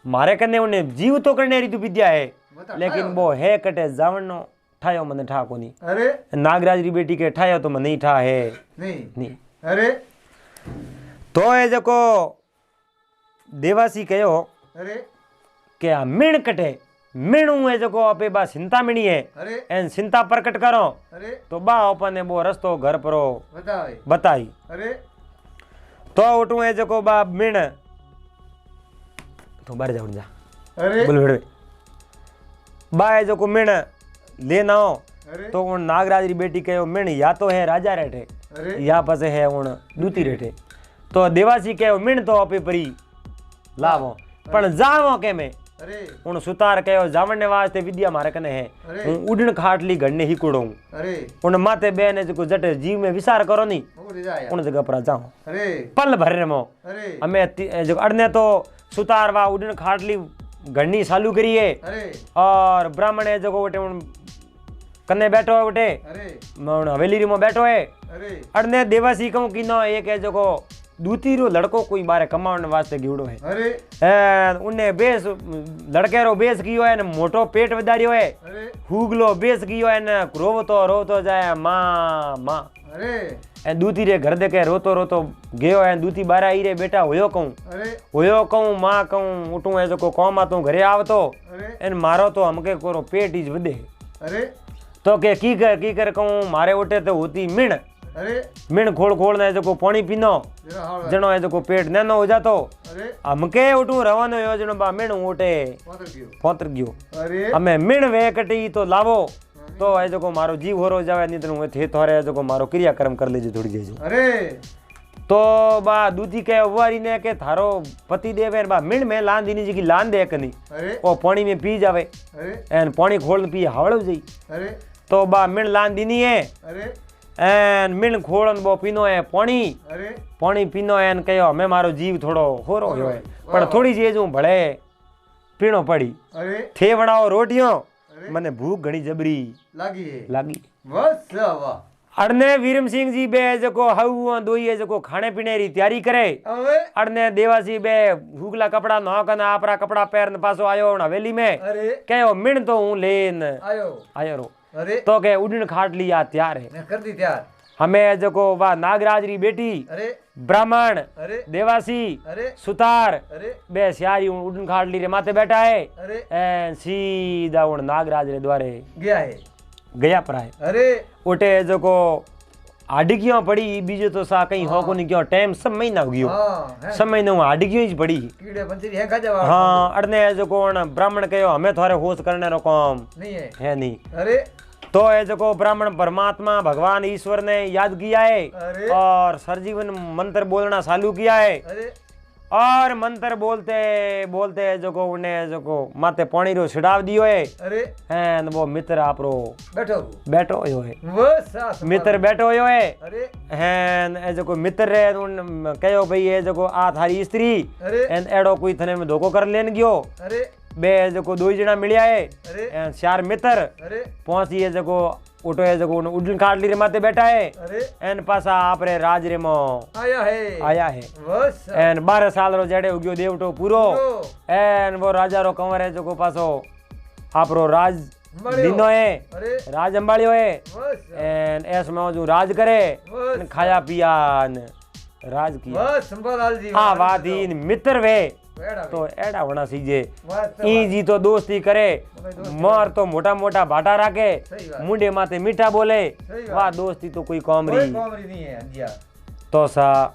[SPEAKER 3] मारे कने उन्हें जीव तो करने री तो विद्या है
[SPEAKER 2] बता
[SPEAKER 3] लेकिन वो है कटे जावनो ठायो मने ठा कोनी
[SPEAKER 2] अरे
[SPEAKER 3] नागराज री बेटी के ठायो तो मने ही ठा है
[SPEAKER 2] नहीं
[SPEAKER 3] नहीं
[SPEAKER 2] अरे
[SPEAKER 3] तो है जको देवासी कहो
[SPEAKER 2] अरे
[SPEAKER 3] के आ मिण कटे मिणु है जको अपे बा चिंता मिणी है
[SPEAKER 2] अरे
[SPEAKER 3] एन चिंता प्रकट करो
[SPEAKER 2] अरे
[SPEAKER 3] तो बा अपने वो रस्तो घर परो
[SPEAKER 2] बताओ
[SPEAKER 3] बताई
[SPEAKER 2] अरे
[SPEAKER 3] तो उठू है जको बा मिण तो बाहर जाऊं जा
[SPEAKER 2] अरे
[SPEAKER 3] बोल बेड़े बा है जको मिण लेना हो
[SPEAKER 2] अरे
[SPEAKER 3] तो उन नागराज री बेटी कहो मिण या तो है राजा रेठे
[SPEAKER 2] अरे
[SPEAKER 3] या पसे है उन दूती रेठे तो देवासी कहो मिण तो अपे परी लावो पण जावो के में
[SPEAKER 2] अरे
[SPEAKER 3] उन सुतार कहो जावने वास्ते विद्या मारे कने है
[SPEAKER 2] अरे
[SPEAKER 3] हूँ उड़न खाटली घड़ने ही कुड़ो
[SPEAKER 2] अरे
[SPEAKER 3] उन माते बेने जो जट जीव में विचार करो नहीं
[SPEAKER 2] उड़ जाया
[SPEAKER 3] उन जगह पर जाओ
[SPEAKER 2] अरे
[SPEAKER 3] पल भर रे मो
[SPEAKER 2] अरे
[SPEAKER 3] हमें जो अड़ने तो सुतार वा उड़न खाटली घड़नी चालू करी है
[SPEAKER 2] अरे
[SPEAKER 3] और ब्राह्मण है जो उठे उन कन्ने बैठो है उठे
[SPEAKER 2] अरे
[SPEAKER 3] उन हवेली री में बैठो है
[SPEAKER 2] अरे
[SPEAKER 3] अड़ने देवासी कहूँ कि नो एक है जो दूती रो लड़को कोई बारे कमाने वास्ते गिवड़ो है
[SPEAKER 2] अरे
[SPEAKER 3] उन्हें बेस लड़के रो बेस कियो है ने मोटो पेट वधारियो है
[SPEAKER 2] अरे
[SPEAKER 3] हुगलो बेस कियो है ने रोवतो जाए मां मां
[SPEAKER 2] अरे
[SPEAKER 3] ए दूती रे घर देखे रोतो गयो है दूती बारा आई रे बेटा होयो कहूं मां कहूं उठूं है जो कौम आ तू घरे आवतो
[SPEAKER 2] अरे
[SPEAKER 3] एन मारो तो हमके कोरो पेट इज वधे
[SPEAKER 2] अरे
[SPEAKER 3] तो के की कर कहूं मारे उठे तो होती मिण
[SPEAKER 2] अरे
[SPEAKER 3] मिण खोल ने जो पानी पीनो
[SPEAKER 2] जरा हाल
[SPEAKER 3] जनो है जो पेट नैनो हो जातो
[SPEAKER 2] अरे
[SPEAKER 3] हमके उठूं रवानो योजनो बा मिण उठे पोतर गयो
[SPEAKER 2] अरे
[SPEAKER 3] हमें मिण वे कटी तो लावो तो है जो मारो जीव होरो जावे नहीं तो थे थोरे जो मारो क्रियाक्रम कर लेजे थोड़ी देजो
[SPEAKER 2] अरे
[SPEAKER 3] तो बा दूधी के उवारी ने के थारो पति देवे बा मिण में लान दीनी जी की लान दे कनी
[SPEAKER 2] अरे
[SPEAKER 3] ओ पानी में पी जावे
[SPEAKER 2] अरे
[SPEAKER 3] एन पानी खोल पी हावड़ जाई
[SPEAKER 2] अरे
[SPEAKER 3] तो बा मिण लान दीनी है
[SPEAKER 2] अरे
[SPEAKER 3] एन मिण खोलन बो पीनो है पानी पीनो है एन कहो हमें मारो जीव थोड़ो होरो हो है पर थोड़ी जी जो भले पीनो पड़ी
[SPEAKER 2] अरे
[SPEAKER 3] थे बनाओ रोटियों मने भूख घणी जबरी लागी
[SPEAKER 2] बस वाह
[SPEAKER 3] अड़ने वीरम सिंह जी बे जको हऊ दोई है जको खाने पीने री तैयारी करे
[SPEAKER 2] अबे
[SPEAKER 3] अड़ने देवासी बे हुगला कपड़ा नौ कन आपरा कपड़ा पैर पासो आयो हवेली में
[SPEAKER 2] अरे
[SPEAKER 3] कहो मिण तो हूं लेन
[SPEAKER 2] आयो
[SPEAKER 3] रो
[SPEAKER 2] अरे
[SPEAKER 3] तो के उड़न खाट लिया तैयार है
[SPEAKER 2] मैं कर दी तैयार
[SPEAKER 3] हमें जको वा नागराज री बेटी
[SPEAKER 2] अरे
[SPEAKER 3] ब्राह्मण
[SPEAKER 2] अरे
[SPEAKER 3] देवासी
[SPEAKER 2] अरे
[SPEAKER 3] सुतार
[SPEAKER 2] अरे
[SPEAKER 3] बे सियारी उड़न खाट ली रे माथे बैठा है
[SPEAKER 2] अरे
[SPEAKER 3] एन सीधा उन नागराज रे द्वारे
[SPEAKER 2] गया है
[SPEAKER 3] गया पराए
[SPEAKER 2] अरे
[SPEAKER 3] ओटे जको हाडिकियों पड़ी बीजो तो सा कहीं हो को नहीं क्यों टाइम सब महीना हो गयो
[SPEAKER 2] हाँ है
[SPEAKER 3] सब महीना हूँ हाडिकियों ही पड़ी
[SPEAKER 2] कीड़े पंछी है खा जावा
[SPEAKER 3] हाँ अड़ने जको ब्राह्मण कहो हमें थोड़े होश करने रो काम
[SPEAKER 2] नहीं
[SPEAKER 3] है नहीं
[SPEAKER 2] अरे
[SPEAKER 3] तो ये जको ब्राह्मण परमात्मा भगवान ईश्वर ने याद किया है
[SPEAKER 2] अरे
[SPEAKER 3] और सरजीवन मंत्र बोलना चालू किया है
[SPEAKER 2] अरे
[SPEAKER 3] और मंत्र बोलते बोलते जको उन्हें जको माथे पानी रो छिड़ाव दियो है
[SPEAKER 2] अरे
[SPEAKER 3] एंड वो मित्र आपरो
[SPEAKER 2] बैठो
[SPEAKER 3] बैठो हो है
[SPEAKER 2] वो सास
[SPEAKER 3] मित्र बैठो हो है
[SPEAKER 2] अरे
[SPEAKER 3] एंड ए जको मित्र रे उन कहो भाई ये जको आ थारी स्त्री
[SPEAKER 2] अरे
[SPEAKER 3] एंड एडो कोई थने में धोखो कर लेन गयो
[SPEAKER 2] अरे
[SPEAKER 3] बे जको दो जना मिलिया है
[SPEAKER 2] अरे
[SPEAKER 3] एंड चार मित्र
[SPEAKER 2] अरे
[SPEAKER 3] पहुंची है जको उठो है जको उडन खाटली रे माथे बैठा है
[SPEAKER 2] अरे
[SPEAKER 3] एन पासा आपरे राज रे मो
[SPEAKER 2] आया है वो
[SPEAKER 3] एन 12 साल रो जड़े उग्यो देवटो पूरो एन वो राजा रो कंवर है जको पासो आपरो राज दिनो है
[SPEAKER 2] अरे
[SPEAKER 3] राज अंबालियो है
[SPEAKER 2] वो
[SPEAKER 3] एन ऐस में जो राज करे
[SPEAKER 2] बस।
[SPEAKER 3] खाया पिया न राज किया
[SPEAKER 2] बस संभाल जी
[SPEAKER 3] हाँ बात इन मित्र वे
[SPEAKER 2] बैठा
[SPEAKER 3] तो एड़ा होना सीजे
[SPEAKER 2] बस
[SPEAKER 3] ई जी तो दोस्ती करे मर तो मोटा मोटा भाटा राखे
[SPEAKER 2] सही बात
[SPEAKER 3] मुंडे माथे मीठा बोले
[SPEAKER 2] सही बात।
[SPEAKER 3] वाह दोस्ती तो कोई कॉमरी
[SPEAKER 2] कोई कॉमेडी नहीं है अंजिया
[SPEAKER 3] तो सा